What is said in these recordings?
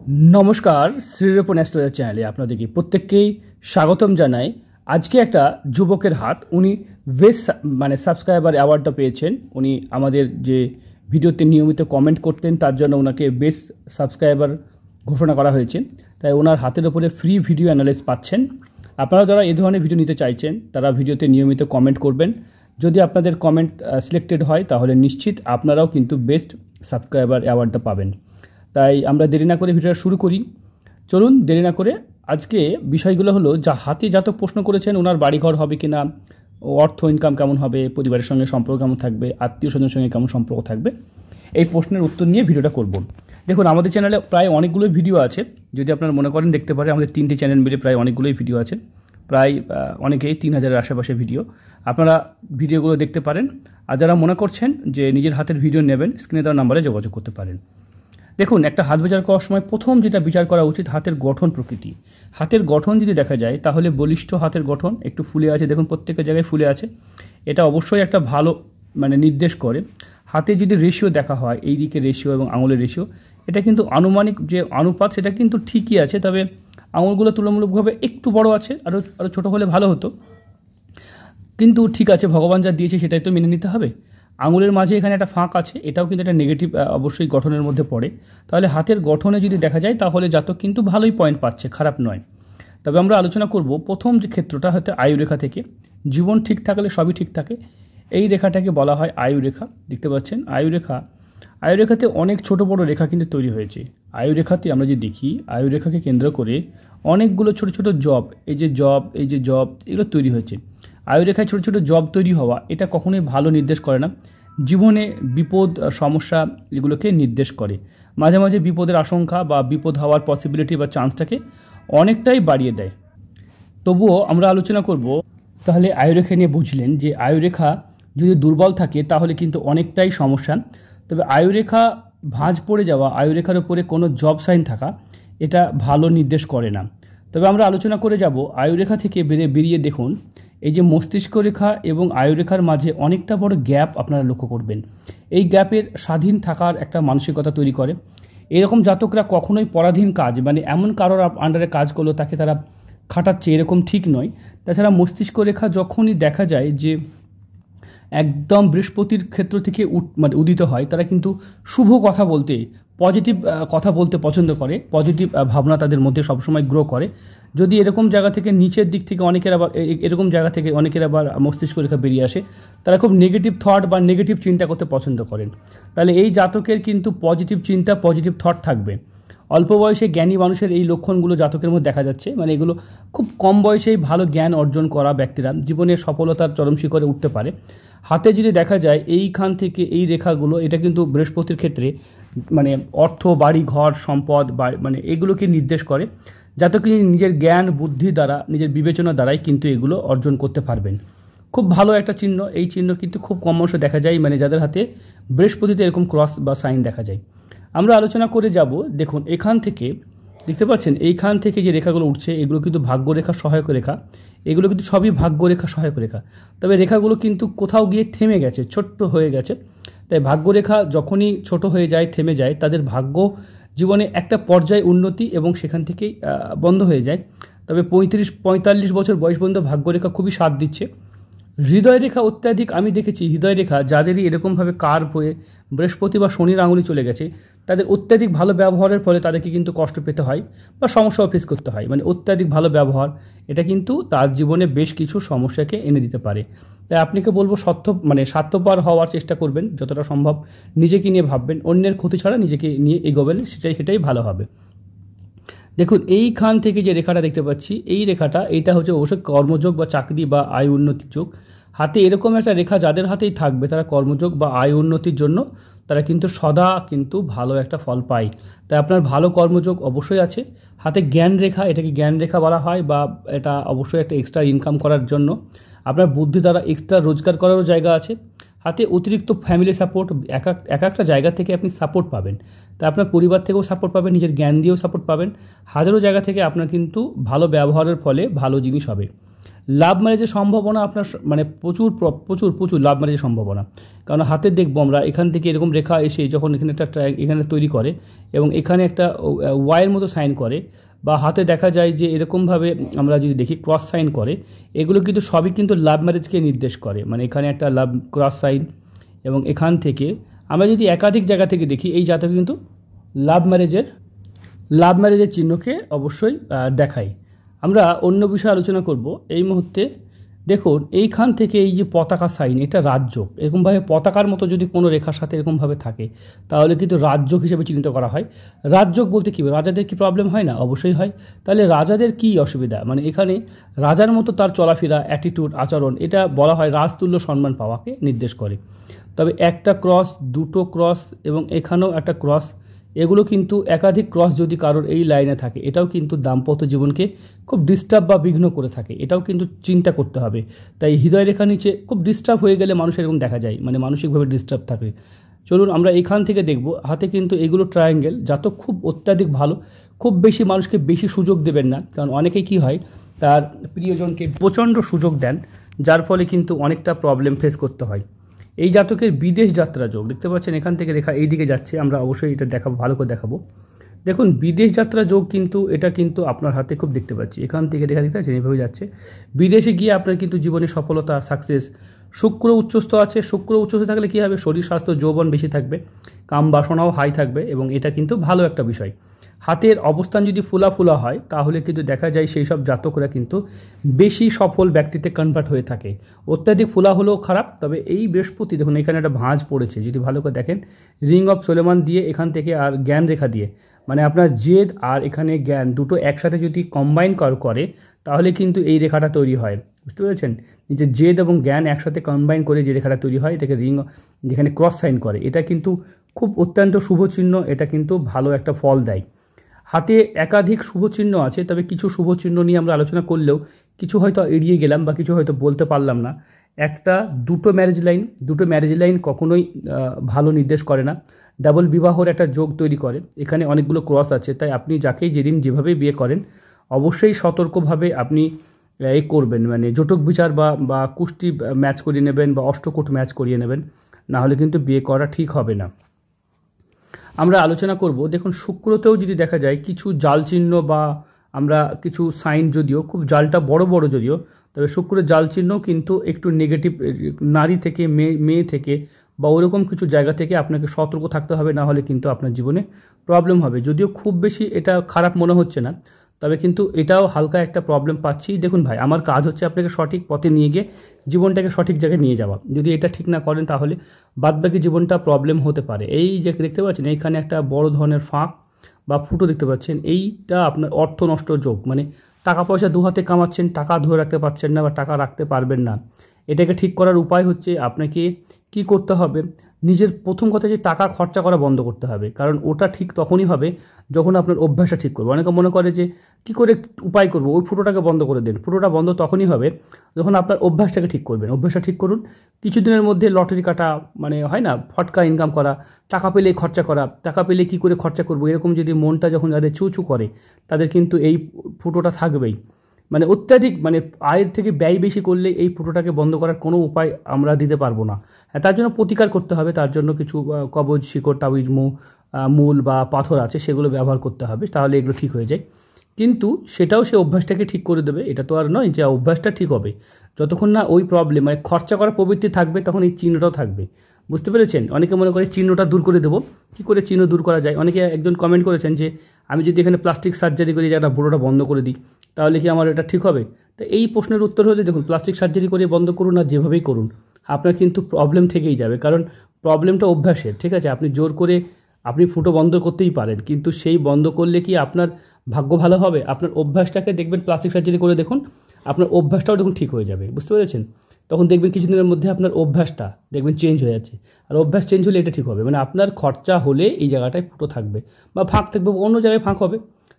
नमस्कार श्रीरूपन एस्ट्रोलॉजी चैनले आपनादेरके प्रत्येककेई स्वागतम जानाई। आज के एक युवकेर हाथ उनी बेस्ट माने सबस्क्राइबार अ্যাওয়ার্ডটা পেয়েছেন। উনি আমাদের যে ভিডিওতে নিয়মিত কমেন্ট করতেন তার জন্য ওনাকে বেস্ট সাবস্ক্রাইবার ঘোষণা করা হয়েছে। তাই ওনার হাতের উপরে ফ্রি ভিডিও অ্যানালাইজ পাচ্ছেন। আপনারা যারা এই ধরনের ভিডিও নিতে চাইছেন তারা ভিডিওতে নিয়মিত কমেন্ট করবেন। যদি আপনাদের কমেন্ট সিলেক্টেড হয় তাহলে নিশ্চিত আপনারাও কিন্তু বেস্ট সাবস্ক্রাইবার অ্যাওয়ার্ডটা পাবেন। তাই আমরা দেরি না করে ভিডিওটা শুরু করি। চলুন দেরি না করে আজকে বিষয়গুলো হলো যা হাতে যত প্রশ্ন করেছেন ওনার বাড়িঘর হবে কিনা, অর্থ ইনকাম কেমন হবে, পরিবারের সঙ্গে সম্পর্ক কেমন থাকবে, আত্মীয় স্বজনের সঙ্গে কেমন সম্পর্ক থাকবে, এই প্রশ্নের উত্তর নিয়ে ভিডিওটা করব। দেখুন আমাদের চ্যানেলে প্রায় অনেকগুলোই ভিডিও আছে, যদি আপনারা মনে করেন দেখতে পারেন আমাদের 3টে চ্যানেল মিলে প্রায় অনেকগুলোই ভিডিও আছে, প্রায় অনেকেই 3000-এর আশেপাশে ভিডিও। আপনারা ভিডিওগুলো দেখতে পারেন। আর যারা মনে করছেন যে নিজের হাতের ভিডিও নেবেন স্ক্রিনে দেওয়া নাম্বারে যোগাযোগ করতে পারেন। দেখুন একটা হাত বিচার করার সময় প্রথম যেটা বিচার করা উচিত হাতের গঠন প্রকৃতি। হাতের গঠন যদি দেখা যায় তাহলে বলিষ্ঠ হাতের গঠন, একটু ফুলে আছে, দেখুন প্রত্যেকের জায়গায় ফুলে আছে, এটা অবশ্যই একটা ভালো মানে নির্দেশ করে। হাতে যদি রেশিও দেখা হয়, এই দিকে রেশিও এবং আঙুলের রেশিও, এটা কিন্তু আনুমানিক যে অনুপাত সেটা কিন্তু ঠিকই আছে, তবে আঙুলগুলো তুলনামূলকভাবে একটু বড় আছে, আরও ছোটো হলে ভালো হতো, কিন্তু ঠিক আছে, ভগবান যা দিয়েছে সেটাই তো মেনে নিতে হবে। আঙুলের মাঝে এখানে একটা ফাঁক আছে, এটাও কিন্তু একটা নেগেটিভ অবশ্যই গঠনের মধ্যে পড়ে। তাহলে হাতের গঠনে যদি দেখা যায় তাহলে জাতক কিন্তু ভালোই পয়েন্ট পাচ্ছে, খারাপ নয়। তবে আমরা আলোচনা করব প্রথম যে ক্ষেত্রটা হয়তো আয়ুরেখা থেকে। জীবন ঠিক থাকলে সবই ঠিক থাকে, এই রেখাটাকে বলা হয় আয়ুরেখা। দেখতে পাচ্ছেন আয়ুরেখাতে অনেক ছোট বড় রেখা কিন্তু তৈরি হয়েছে। আয়ুরেখাতে আমরা যদি দেখি, আয়ুরেখাকে কেন্দ্র করে অনেকগুলো ছোট ছোট জব, এই যে জব এগুলো তৈরি হয়েছে। আয়ুরেখায় ছোটো ছোটো জব তৈরি হওয়া এটা কখনোই ভালো নির্দেশ করে না। জীবনে বিপদ সমস্যা এগুলোকে নির্দেশ করে। মাঝে মাঝে বিপদের আশঙ্কা বা বিপদ হওয়ার পসিবিলিটি বা চান্সটাকে অনেকটাই বাড়িয়ে দেয়। তবুও আমরা আলোচনা করব, তাহলে আয়ুরেখা নিয়ে বুঝলেন যে আয়ুরেখা যদি দুর্বল থাকে তাহলে কিন্তু অনেকটাই সমস্যা। তবে আয়ুরেখা ভাঁজ পড়ে যাওয়া, আয়ুরেখার উপরে কোনো জব সাইন থাকা এটা ভালো নির্দেশ করে না। তবে আমরা আলোচনা করে যাব আয়ুরেখা থেকে বেরিয়ে দেখুন এই যে মস্তিষ্ক রেখা এবং আয়ুরেখার মাঝে অনেকটা বড় গ্যাপ আপনারা লক্ষ্য করবেন। এই গ্যাপের স্বাধীন থাকার একটা মানসিকতা তৈরি করে। এরকম জাতকরা কখনোই পরাধীন কাজ মানে এমন কারোর আন্ডারে কাজ করলো তাকে তারা খাটাচ্ছে এরকম ঠিক নয়। তাছাড়া মস্তিষ্ক রেখা যখনই দেখা যায় যে একদম বৃহস্পতির ক্ষেত্র থেকে উদিত হয়, তারা কিন্তু শুভ কথা বলতে, পজিটিভ কথা বলতে পছন্দ করে, পজিটিভ ভাবনা তাদের মধ্যে সবসময় গ্রো করে। যদি এরকম জায়গা থেকে নিচের দিক থেকে এরকম জায়গা থেকে অনেকের আবার মস্তিষ্ক রেখা বেরিয়ে আসে, তারা খুব নেগেটিভ থট বা নেগেটিভ চিন্তা করতে পছন্দ করেন। তাহলে এই জাতকের কিন্তু পজিটিভ চিন্তা, পজিটিভ থট থাকবে। অল্প বয়সে জ্ঞানী মানুষের এই লক্ষণগুলো জাতকের মধ্যে দেখা যাচ্ছে, মানে এগুলো খুব কম বয়সেই ভালো জ্ঞান অর্জন করা ব্যক্তিরা জীবনের সফলতার চরম শিখরে উঠতে পারে। হাতে যদি দেখা যায় এইখান থেকে এই রেখাগুলো, এটা কিন্তু বৃহস্পতির ক্ষেত্রে মানে অর্থ, বাড়ি, ঘর, সম্পদ মানে এগুলোকে নির্দেশ করে। জাতক নিজের জ্ঞান বুদ্ধি দ্বারা, নিজের বিবেচনা দ্বারাই কিন্তু এগুলো অর্জন করতে পারবেন। খুব ভালো একটা চিহ্ন, এই চিহ্ন কিন্তু খুব কম অংশ দেখা যায়, মানে যাদের হাতে বৃহস্পতিতে এরকম ক্রস বা সাইন দেখা যায়। আমরা আলোচনা করে যাব, দেখুন এখান থেকে দেখতে পাচ্ছেন এইখান থেকে যে রেখাগুলো উঠছে এগুলো কিন্তু ভাগ্যরেখা, সহায়ক রেখা, এগুলো কিন্তু সবই ভাগ্যরেখা, সহায়ক রেখা। তবে রেখাগুলো কিন্তু কোথাও গিয়ে থেমে গেছে, ছোট্ট হয়ে গেছে। তাই ভাগ্যরেখা যখনই ছোট হয়ে যায়, থেমে যায়, তাদের ভাগ্য জীবনে একটা পর্যায়ে উন্নতি এবং সেখান থেকেই বন্ধ হয়ে যায়। তবে 35-45 বছর বয়স পর্যন্ত ভাগ্যরেখা খুবই সাথ দিচ্ছে। হৃদয় রেখা অত্যাধিক আমি দেখেছি, হৃদয় রেখা যাদেরই এরকমভাবে কার্ভ হয়ে বৃহস্পতি বা শনির আঙুলি চলে গেছে, তাদের অত্যাধিক ভালো ব্যবহারের ফলে তাদেরকে কিন্তু কষ্ট পেতে হয় বা সমস্যাও ফেস করতে হয়। মানে অত্যাধিক ভালো ব্যবহার এটা কিন্তু তার জীবনে বেশ কিছু সমস্যাকে এনে দিতে পারে। তাই আপনাকে বলবো স্বার্থপর হওয়ার চেষ্টা করবেন, যতটা সম্ভব নিজেকে নিয়ে ভাববেন, অন্যের ক্ষতি ছাড়া নিজেকে নিয়ে এগোবেন, সেটাই ভালো হবে। দেখুন এইখান থেকে যে রেখাটা দেখতে পাচ্ছি, এই রেখাটা এটা হচ্ছে অবশ্যই কর্মযোগ বা চাকরি বা আয় উন্নতির যোগ। হাতে এরকম একটা রেখা যাদের হাতেই থাকবে তারা কর্মযোগ বা আয় উন্নতির জন্য তারা কিন্তু সদা কিন্তু ভালো একটা ফল পায়। তাই আপনার ভালো কর্মযোগ অবশ্যই আছে। হাতে জ্ঞান রেখা, এটাকে জ্ঞান রেখা বলা হয়, বা এটা অবশ্যই একটা এক্সট্রা ইনকাম করার জন্য আপনার বুদ্ধি দ্বারা এক্সট্রা রোজগার করারও জায়গা আছে। হাতে অতিরিক্ত ফ্যামিলি সাপোর্ট, এক একটা জায়গা থেকে আপনি সাপোর্ট পাবেন। তাই আপনার পরিবার থেকেও সাপোর্ট পাবেন, নিজের জ্ঞান দিয়েও সাপোর্ট পাবেন, হাজারো জায়গা থেকে আপনার কিন্তু ভালো ব্যবহারের ফলে ভালো জিনিস হবে। লাভ ম্যারেজের সম্ভাবনা আপনার মানে প্রচুর প্রচুর প্রচুর লাভ ম্যারেজের সম্ভাবনা। কারণ হাতে দেখবো আমরা এখান থেকে এরকম রেখা এসে যখন এখানে একটা এখানে তৈরি করে এবং এখানে একটা ওয়াইয়ের মতো সাইন করে, বা হাতে দেখা যায় যে এরকমভাবে আমরা যদি দেখি ক্রস সাইন করে, এগুলো কিন্তু সবই কিন্তু লাভ ম্যারেজকে নির্দেশ করে। মানে এখানে একটা লাভ ক্রস সাইন, এবং এখান থেকে আমরা যদি একাধিক জায়গা থেকে দেখি এই জাতক কিন্তু লাভ ম্যারেজের চিহ্নকে অবশ্যই দেখায়। আমরা অন্য বিষয়ে আলোচনা করব এই মুহূর্তে। দেখুন এইখান থেকে এই যে পতাকা সাইন, এটা রাজযোগ। এরকমভাবে পতাকার মতো যদি কোনো রেখার সাথে এরকমভাবে থাকে তাহলে কিন্তু রাজযোগ হিসেবে চিহ্নিত করা হয়। রাজযোগ বলতে কী, রাজাদের কি প্রবলেম হয় না? অবশ্যই হয়। তাহলে রাজাদের কি অসুবিধা, মানে এখানে রাজার মতো তার চলাফেরা, অ্যাটিটিউড, আচরণ, এটা বলা হয় রাজতুল্য সম্মান পাওয়াকে নির্দেশ করে। তবে একটা ক্রস, দুটো ক্রস এবং এখানেও একটা ক্রস, এগুলো কিন্তু একাধিক ক্রস যদি কারোর এই লাইনে থাকে এটাও কিন্তু দাম্পত্য জীবনকে খুব ডিস্টার্ব বা বিঘ্ন করে থাকে, এটাও কিন্তু চিন্তা করতে হবে। তাই হৃদয় রেখা নিচে খুব ডিস্টার্ব হয়ে গেলে মানুষের এরকম দেখা যায়, মানে মানসিকভাবে ডিস্টার্ব থাকে। চলুন আমরা এখান থেকে দেখব। হাতে কিন্তু এগুলো ট্রায়াঙ্গেল, যত খুব অত্যাধিক ভালো, খুব বেশি মানুষকে বেশি সুযোগ দেবেন না। কারণ অনেকেই কী হয়, তার প্রিয়জনকে প্রচণ্ড সুযোগ দেন, যার ফলে কিন্তু অনেকটা প্রবলেম ফেস করতে হয়। এই জাতকের বিদেশ যাত্রা যোগ দেখতে পাচ্ছেন, এখান থেকে রেখা এই দিকে যাচ্ছে, আমরা অবশ্যই এটা দেখাবো, ভালো করে দেখাবো। দেখুন বিদেশ যাত্রা যোগ কিন্তু এটা কিন্তু আপনার হাতে খুব দেখতে পাচ্ছি, এখান থেকে রেখা দেখতে পাচ্ছেন এইভাবে যাচ্ছে। বিদেশে গিয়ে আপনার কিন্তু জীবনে সফলতা, সাকসেস। শুক্র উচ্চস্থ আছে, শুক্র উচ্চস্থ থাকলে কী হবে, শরীর স্বাস্থ্য যৌবন বেশি থাকবে, কাম বাসনাও হাই থাকবে, এবং এটা কিন্তু ভালো একটা বিষয়। হাতের অবস্থান যদি ফুলা হয় তাহলে কিন্তু দেখা যায় সেই সব জাতকরা কিন্তু বেশি সফল ব্যক্তিতে কনভার্ট হয়ে থাকে। অত্যাধিক ফুলা হলেও খারাপ। তবে এই বৃহস্পতি দেখুন এখানে একটা ভাঁজ পড়েছে, যদি ভালো করে দেখেন, রিং অফ সোলেমান দিয়ে এখান থেকে আর জ্ঞান রেখা দিয়ে, মানে আপনার জেদ আর এখানে জ্ঞান দুটো একসাথে যদি কম্বাইন করে তাহলে কিন্তু এই রেখাটা তৈরি হয়। বুঝতে পেরেছেন, যে জেদ এবং জ্ঞান একসাথে কম্বাইন করে যে রেখাটা তৈরি হয় এটাকে রিং, যেখানে ক্রস সাইন করে, এটা কিন্তু খুব অত্যন্ত শুভ চিহ্ন, এটা কিন্তু ভালো একটা ফল দেয়। হাতে একাধিক শুভ চিহ্ন আছে, তবে কিছু শুভ চিহ্ন নিয়ে আমরা আলোচনা করলেও কিছু হয়তো এড়িয়ে গেলাম বা কিছু হয়তো বলতে পারলাম না। দুটো ম্যারেজ লাইন কখনোই ভালো নির্দেশ করে না, ডাবল বিবাহর একটা যোগ তৈরি করে। এখানে অনেকগুলো ক্রস আছে, তাই আপনি যাকেই যেদিন যেভাবে বিয়ে করেন অবশ্যই সতর্কভাবে আপনি এই করবেন, মানে জটক বিচার বা কুষ্টি ম্যাচ করিয়ে নেবেন বা অষ্টকূট ম্যাচ করিয়ে নেবেন, না হলে কিন্তু বিয়ে করা ঠিক হবে না। আমরা আলোচনা করব, দেখুন শুক্রতেও যদি দেখা যায় কিছু জাল চিহ্ন বা আমরা কিছু সাইন, যদিও খুব জালটা বড় বড় যদিও, তবে শুক্রের জাল চিহ্ন কিন্তু একটু নেগেটিভ, নারী থেকে মেয়ে থেকে বা ওরকম কিছু জায়গা থেকে আপনাকে সতর্ক থাকতে হবে, না হলে কিন্তু আপনার জীবনে প্রবলেম হবে। যদিও খুব বেশি এটা খারাপ মনে হচ্ছে না, তবে কিন্তু এটাও হালকা একটা প্রবলেম পাচ্ছি। দেখুন ভাই, আমার কাজ হচ্ছে আপনাকে সঠিক পথে নিয়ে গিয়ে জীবনটাকে সঠিক জায়গায় নিয়ে যাওয়া। যদি এটা ঠিক না করেন তাহলে বাদবাকি জীবনটা প্রবলেম হতে পারে। এই যে দেখতে পাচ্ছেন এইখানে একটা বড় ধরনের ফাঁক বা ফুটো দেখতে পাচ্ছেন, এইটা আপনার অর্থ নষ্ট যোগ, মানে টাকা পয়সা দু হাতে কামাচ্ছেন, টাকা ধরে রাখতে পারছেন না বা টাকা রাখতে পারবেন না। এটাকে ঠিক করার উপায় হচ্ছে আপনাকে কি করতে হবে, নিজের প্রথম কথা যে টাকা খরচা করা বন্ধ করতে হবে। কারণ ওটা ঠিক তখনই হবে যখন আপনার অভ্যাসটা ঠিক করবে। অনেকে মনে করে যে কী করে উপায় করবো, ওই ফুটোটাকে বন্ধ করে দেন। ফুটোটা বন্ধ তখনই হবে যখন আপনার অভ্যাসটাকে ঠিক করবেন। অভ্যাসটা ঠিক করুন, কিছুদিনের মধ্যে লটারি কাটা, মানে হয় না ফটকা ইনকাম করা, টাকা পেলে খরচা করা, টাকা পেলে কী করে খরচা করবো, এরকম যদি মনটা যখন যাদের চুচু করে তাদের কিন্তু এই ফুটোটা থাকবেই। মানে অত্যাধিক, মানে আয়ের থেকে ব্যয় বেশি করলে এই ফুটোটাকে বন্ধ করার কোনো উপায় আমরা দিতে পারবো না। তার জন্য প্রতিকার করতে হবে, তার জন্য কিছু কবজ, শিকড়, তাবিজ, মূল বা পাথর আছে, সেগুলো ব্যবহার করতে হবে, তাহলে এগুলো ঠিক হয়ে যায়। কিন্তু সেটাও সে অভ্যাসটাকে ঠিক করে দেবে, এটা তো আর নয় যে অভ্যাসটা ঠিক হবে। যতক্ষণ না ওই প্রবলেম, মানে খরচা করার প্রবৃত্তি থাকবে, তখন এই চিহ্নটাও থাকবে। বুঝতে পেরেছেন? অনেকে মনে করে চিহ্নটা দূর করে দেবো, কী করে চিহ্ন দূর করা যায়। অনেকে একজন কমেন্ট করেছেন যে আমি যদি এখানে প্লাস্টিক সার্জারি করে জায়গাটা বুড়োটা বন্ধ করে দিই তাহলে কি আমার এটা ঠিক হবে? তো এই প্রশ্নের উত্তর হলে দেখুন, প্লাস্টিক সার্জারি করে বন্ধ করুন আর যেভাবেই করুন, আপনার কিন্তু প্রবলেম থেকেই যাবে। কারণ প্রবলেমটা অভ্যাসের, ঠিক আছে? আপনি জোর করে আপনি ফুটো বন্ধ করতেই পারেন, কিন্তু সেই বন্ধ করলে কি আপনার ভাগ্য ভালো হবে? আপনার অভ্যাসটাকে দেখবেন, প্লাস্টিক সার্জারি করে দেখুন, আপনার অভ্যাসটাও দেখুন ঠিক হয়ে যাবে। বুঝতে পেরেছেন? তখন দেখবেন কিছুদিনের মধ্যে আপনার অভ্যাসটা দেখবেন চেঞ্জ হয়ে যাচ্ছে। আর অভ্যাস চেঞ্জ হলে এটা ঠিক হবে, মানে আপনার খরচা হলে এই জায়গাটায় ফুটো থাকবে বা ফাঁক থাকবে, অন্য জায়গায় ফাঁক হবে,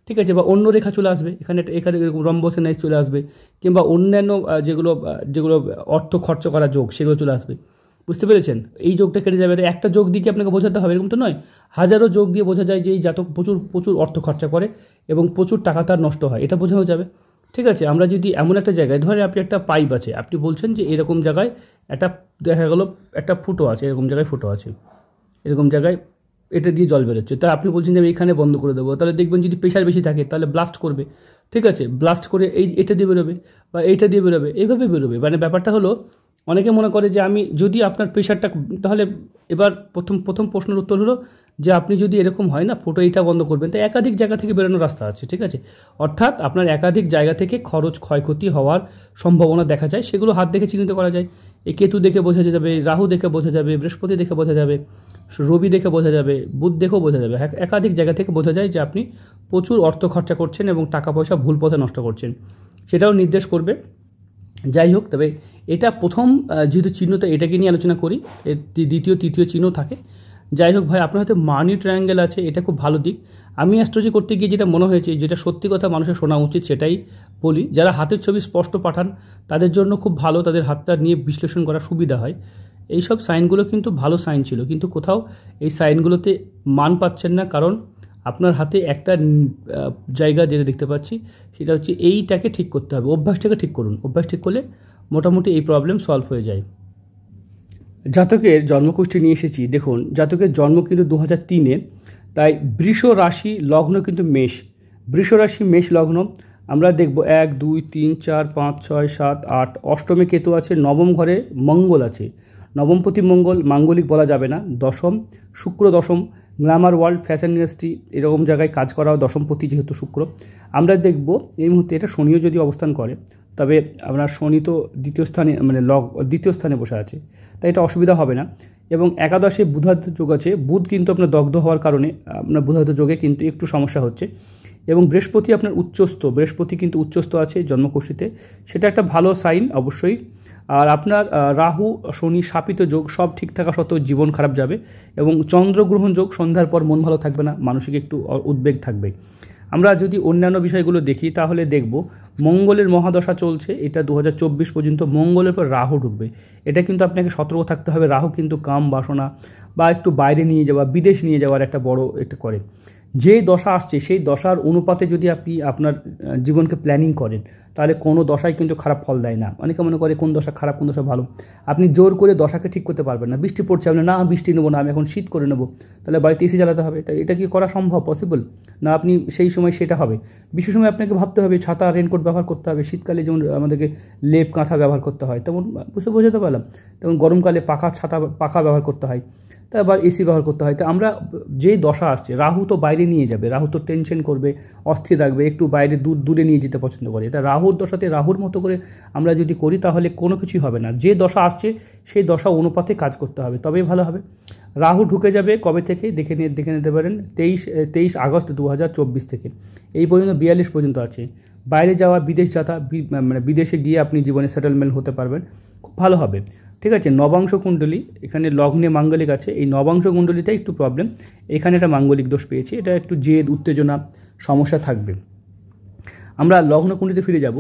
ঠিক আছে? বা অন্য রেখা চলে আসবে, এখানে রম্বসে নাইজ চলে আসবে, কিংবা অন্যান্য যেগুলো অর্থ খরচ করা যোগ সেগুলো চলে আসবে। বুঝতে পেরেছেন? এই যোগটা কেটে যাবে। একটা যোগ দিয়ে কি আপনাকে বোঝাতে হবে এরকম তো নয়, হাজারো যোগ দিয়ে বোঝা যায় যে এই জাতক প্রচুর প্রচুর অর্থ খরচা করে এবং প্রচুর টাকা তার নষ্ট হয়, এটা বোঝানো যাবে। ঠিক আছে, আমরা যদি এমন একটা জায়গায় ধরেন আপনি একটা পাইপ আছে, আপনি বলছেন যে এরকম জায়গায় একটা দেখা গেলো একটা ফুটো আছে, এরকম জায়গায় ফুটো আছে, এরকম জায়গায় এটা দিয়ে জল বেরোচ্ছে, তা আপনি বলছেন যে আমি এখানে বন্ধ করে দেবো, তাহলে দেখবেন যদি প্রেশার বেশি থাকে তাহলে ব্লাস্ট করবে। ঠিক আছে, ব্লাস্ট করে এটা দিয়ে বেরোবে বা এইটা দিয়ে বেরোবে, এইভাবে বেরোবে। মানে ব্যাপারটা হলো অনেকে মনে করে যে আমি যদি আপনার প্রেশারটা, তাহলে এবার প্রথম প্রশ্নের উত্তর হলো যে আপনি যদি এরকম হয় না ফুটো এইটা বন্ধ করবেন, তো একাধিক জায়গা থেকে বেরোনোর রাস্তা আছে। ঠিক আছে, অর্থাৎ আপনার একাধিক জায়গা থেকে খরচ ক্ষয়ক্ষতি হওয়ার সম্ভাবনা দেখা যায়, সেগুলো হাত দেখে চিহ্নিত করা যায়। এই কেতু দেখে বোঝা যাবে, রাহু দেখে বোঝা যাবে, বৃহস্পতি দেখে বোঝা যাবে, রবি দেখে বোঝা যাবে, বুধ দেখেও বোঝা যাবে। একাধিক জায়গা থেকে বোঝা যায় যে আপনি প্রচুর অর্থ খরচা করছেন এবং টাকা পয়সা ভুল পথে নষ্ট করছেন, সেটাও নির্দেশ করবে। যাই হোক, তবে এটা প্রথম যেহেতু চিহ্নটা এটাকে নিয়ে আলোচনা করি, এর দ্বিতীয় তৃতীয় চিহ্ন থাকে। যাই হোক ভাই, আপনার হয়তো মানি ট্রায়াঙ্গেল আছে, এটা খুব ভালো দিক। আমি অ্যাস্ট্রোলজি করতে গিয়ে যেটা মনে হয়েছে, যেটা সত্যি কথা মানুষের শোনা উচিত সেটাই বলি। যারা হাতের ছবি স্পষ্ট পাঠান তাদের জন্য খুব ভালো, তাদের হাতটা নিয়ে বিশ্লেষণ করা সুবিধা হয়। এইসব সাইনগুলো কিন্তু ভালো সাইন ছিল, কিন্তু কোথাও এই সাইনগুলোতে মান পাচ্ছেন না, কারণ আপনার হাতে একটা জায়গা যেটা দেখতে পাচ্ছি সেটা হচ্ছে এইটাকে ঠিক করতে হবে, অভ্যাসটাকে ঠিক করুন। অভ্যাস ঠিক করলে মোটামুটি এই প্রবলেম সলভ হয়ে যায়। জাতকের জন্মকুষ্ঠী নিয়ে এসেছি, দেখুন জাতকের জন্ম কিন্তু 2003-এ, তাই বৃষ রাশি লগ্ন কিন্তু মেষ, বৃষ রাশি মেষ লগ্ন। আমরা দেখব 1 2 3 4 5 6 7 8, অষ্টমে কেতু আছে, নবম ঘরে মঙ্গল আছে, নবমপতি মঙ্গল, মাঙ্গলিক বলা যাবে না, দশম শুক্র, দশম গ্ল্যামার ওয়ার্ল্ড ফ্যাশন ইন্ডাস্ট্রি এরকম জায়গায় কাজ করাও দশমপতি যেহেতু শুক্র। আমরা দেখব এই মুহূর্তে এটা শনিও যদি অবস্থান করে, তবে আপনার শনি তো দ্বিতীয় স্থানে মানে দ্বিতীয় স্থানে বসে আছে, তাই এটা অসুবিধা হবে না। এবং একাদশে বুধাদিত্য যোগ আছে, বুধ কিন্তু আপনার দগ্ধ হওয়ার কারণে আপনার বুধাদিত্য যোগে কিন্তু একটু সমস্যা হচ্ছে। এবং বৃহস্পতি আপনার উচ্চস্থ, বৃহস্পতি কিন্তু উচ্চস্থ আছে জন্মকুষ্ঠীতে, সেটা একটা ভালো সাইন অবশ্যই। আর আপনার রাহু শনি শাপিত যোগ, সব ঠিক থাকা সত্ত্বেও জীবন খারাপ যাবে। এবং চন্দ্রগ্রহণ যোগ, সন্ধ্যার পর মন ভালো থাকবে না, মানসিক একটু উদ্বেগ থাকবে। আমরা যদি অন্যান্য বিষয়গুলো দেখি তাহলে দেখব মঙ্গলের মহাদশা চলছে, এটা 2024 পর্যন্ত মঙ্গলের পর রাহু ঢুকবে। এটা কিন্তু আপনাকে সতর্ক থাকতে হবে, রাহু কিন্তু কাম বাসনা বা একটু বাইরে নিয়ে যাওয়া, বিদেশ নিয়ে যাওয়ার একটা বড় এটা করে। যে দশা আসছে সেই দশার অনুপাতে যদি আপনি আপনার জীবনকে প্ল্যানিং করেন তাহলে কোনো দশাই কিন্তু খারাপ ফল দেয় না। অনেকে মনে করে কোন দশা খারাপ কোন দশা ভালো, আপনি জোর করে দশাকে ঠিক করতে পারবেন না। বৃষ্টি পড়ছে, আপনি না বৃষ্টি নেবো না, আমি এখন শীত করে নেবো, তাহলে বাড়িতে এসি জ্বালাতে হবে, তাই এটা কি করা সম্ভব পসিবল না? আপনি সেই সময় সেটা হবে, বিশেষ সময় আপনাকে ভাবতে হবে ছাতা রেনকোট ব্যবহার করতে হবে, শীতকালে যেমন আমাদেরকে লেপ কাঁথা ব্যবহার করতে হয় তেমন বোঝাতে পারলাম, তেমন গরমকালে পাখা ব্যবহার করতে হয়, তা আবার এসি ব্যবহার করতে হয়। তো আমরা যেই দশা আসছে, রাহু তো বাইরে নিয়ে যাবে, রাহু তো টেনশন করবে, অস্থির রাখবে, একটু বাইরে দূরে নিয়ে যেতে পছন্দ করে। এটা রাহুর দশাতে রাহুর মতো করে আমরা যদি করি তাহলে কোনো কিছুই হবে না। যে দশা আসছে সেই দশা অনুপাতে কাজ করতে হবে, তবেই ভালো হবে। রাহু ঢুকে যাবে কবে থেকে দেখে নিতে পারেন, 23 আগস্ট 2024 থেকে এই পর্যন্ত 42 পর্যন্ত আছে। বাইরে যাওয়া, বিদেশ যাতা, মানে বিদেশে গিয়ে আপনি জীবনে সেটেলমেন্ট হতে পারবেন, খুব ভালো হবে। ঠিক আছে, নবাংশ কুণ্ডলী, এখানে লগ্নে মাঙ্গলিক আছে, এই নবাংশ কুণ্ডলীতে একটু প্রবলেম, এখানে একটা মাঙ্গলিক দোষ পেয়েছি, এটা একটু জেদ উত্তেজনা সমস্যা থাকবে। আমরা লগ্ন কুণ্ডলীতে ফিরে যাব।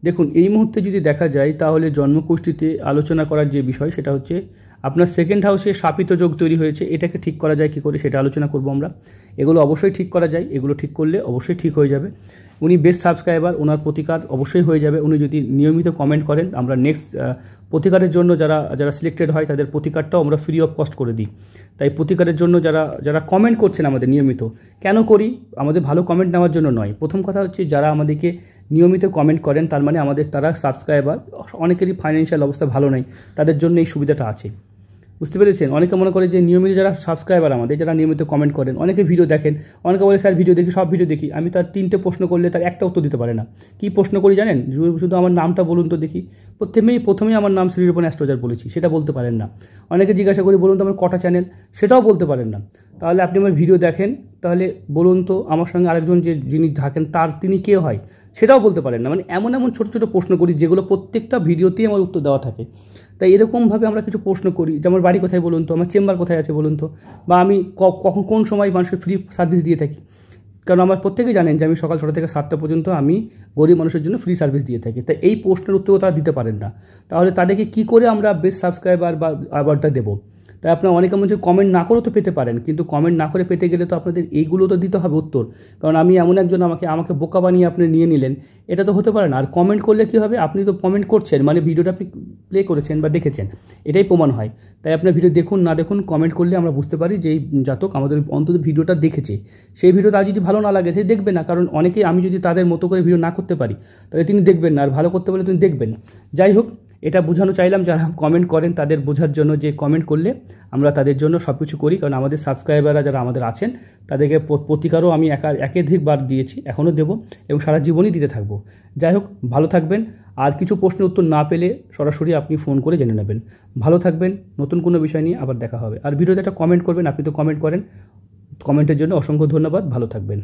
দেখুন এই মুহূর্তে যদি দেখা যায় তাহলে জন্মকুষ্ঠীতে আলোচনা করার যে বিষয় সেটা হচ্ছে আপনার সেকেন্ড হাউসে শাপিত যোগ তৈরি হয়েছে, এটাকে ঠিক করা যায় কী করে সেটা আলোচনা করব আমরা। এগুলো অবশ্যই ঠিক করা যায়, এগুলো ঠিক করলে অবশ্যই ঠিক হয়ে যাবে। উনি বেস্ট সাবস্ক্রাইবার, ওনার প্রতিকার অবশ্যই হয়ে যাবে উনি যদি নিয়মিত কমেন্ট করেন। আমরা নেক্সট প্রতিকারের জন্য যারা সিলেক্টেড হয় তাদের প্রতিকারটাও আমরা ফ্রি অফ কস্ট করে দিই। তাই প্রতিকারের জন্য যারা কমেন্ট করছেন আমাদের নিয়মিত, কেন করি? আমাদের ভালো কমেন্ট নেওয়ার জন্য নয়। প্রথম কথা হচ্ছে যারা আমাদেরকে নিয়মিত কমেন্ট করেন তার মানে তারা সাবস্ক্রাইবার, অনেকেরই ফাইন্যান্সিয়াল অবস্থা ভালো নেই, তাদের জন্য এই সুবিধাটা আছে, বুঝতে পেরেছেন? অনেকে মনে করে যে নিয়মিত যারা সাবস্ক্রাইবার আমাদের, যারা নিয়মিত কমেন্ট করেন, অনেকে ভিডিও দেখেন, অনেকে বলে স্যার ভিডিও দেখি, সব ভিডিও দেখি, আমি তার 3টে প্রশ্ন করলে তার একটা উত্তর দিতে পারে না। কী প্রশ্ন করি জানেন? শুধু আমার নামটা বলুন তো দেখি। প্রথমেই আমার নাম শ্রীরূপন অ্যাস্ট্রোলজার বলেছি, সেটা বলতে পারেন না। অনেকে জিজ্ঞাসা করি বলুন তো আমার কটা চ্যানেল, সেটাও বলতে পারেন না। তাহলে আপনি আমার ভিডিও দেখেন, তাহলে বলুন তো আমার সঙ্গে আরেকজন যিনি থাকেন তিনি কে হয়, সেটাও বলতে পারেন না। মানে এমন ছোটো ছোটো প্রশ্ন করি যেগুলো প্রত্যেকটা ভিডিওতেই আমার উত্তর দেওয়া থাকে। তাই এরকমভাবে আমরা কিছু প্রশ্ন করি যে আমার বাড়ি কোথায় বলুন তো, আমার চেম্বার কোথায় আছে বলুন তো, বা আমি কোন সময় মানুষের ফ্রি সার্ভিস দিয়ে থাকি। কারণ আমার প্রত্যেকেই জানেন যে আমি সকাল 6টা থেকে 7টা পর্যন্ত আমি গরিব মানুষের জন্য ফ্রি সার্ভিস দিয়ে থাকি। তাই এই প্রশ্নের উত্তরও তারা দিতে পারেন না। তাহলে তাদেরকে কী করে আমরা বেস্ট সাবস্ক্রাইবার বা অ্যাওয়ার্ডটা দেবো? তাই আপনারা অনেকে মনে হচ্ছে কমেন্ট না করেও তো পেতে পারেন, কিন্তু কমেন্ট না করে পেতে গেলে তো আপনাদের এইগুলো তো দিতে হবে উত্তর। কারণ আমি এমন একজন আমাকে বোকা বানিয়ে আপনি নিয়ে নিলেন, এটা তো হতে পারে না। আর কমেন্ট করলে কী হবে, আপনি তো কমেন্ট করছেন মানে ভিডিওটা আপনি প্লে করেছেন বা দেখেছেন, এটাই প্রমাণ হয়। তাই আপনার ভিডিও দেখুন না দেখুন, কমেন্ট করলে আমরা বুঝতে পারি যে এই জাতক আমাদের অন্তত ভিডিওটা দেখেছে। সেই ভিডিওটা যদি ভালো না লাগে সে দেখবে না, কারণ অনেকেই আমি যদি তাদের মতো করে ভিডিও না করতে পারি তাহলে তিনি দেখবেন না, আর ভালো করতে পারলে তিনি দেখবেন। যাই হোক, এটা বোঝানো চাইলাম যারা কমেন্ট করেন তাদের বোঝার জন্য, যে কমেন্ট করলে আমরা তাদের জন্য সব কিছু করি। কারণ আমাদের সাবস্ক্রাইবাররা যারা আমাদের আছেন তাদেরকে প্রতিকারও আমি একাধিকবার দিয়েছি, এখনও দেবো এবং সারা জীবনই দিতে থাকবো। যাই হোক, ভালো থাকবেন। আর কিছু প্রশ্নের উত্তর না পেলে সরাসরি আপনি ফোন করে জেনে নেবেন। ভালো থাকবেন, নতুন কোনো বিষয় নিয়ে আবার দেখা হবে। আর ভিডিওতে একটা কমেন্ট করবেন, আপনি তো কমেন্ট করেন, কমেন্টের জন্য অসংখ্য ধন্যবাদ। ভালো থাকবেন।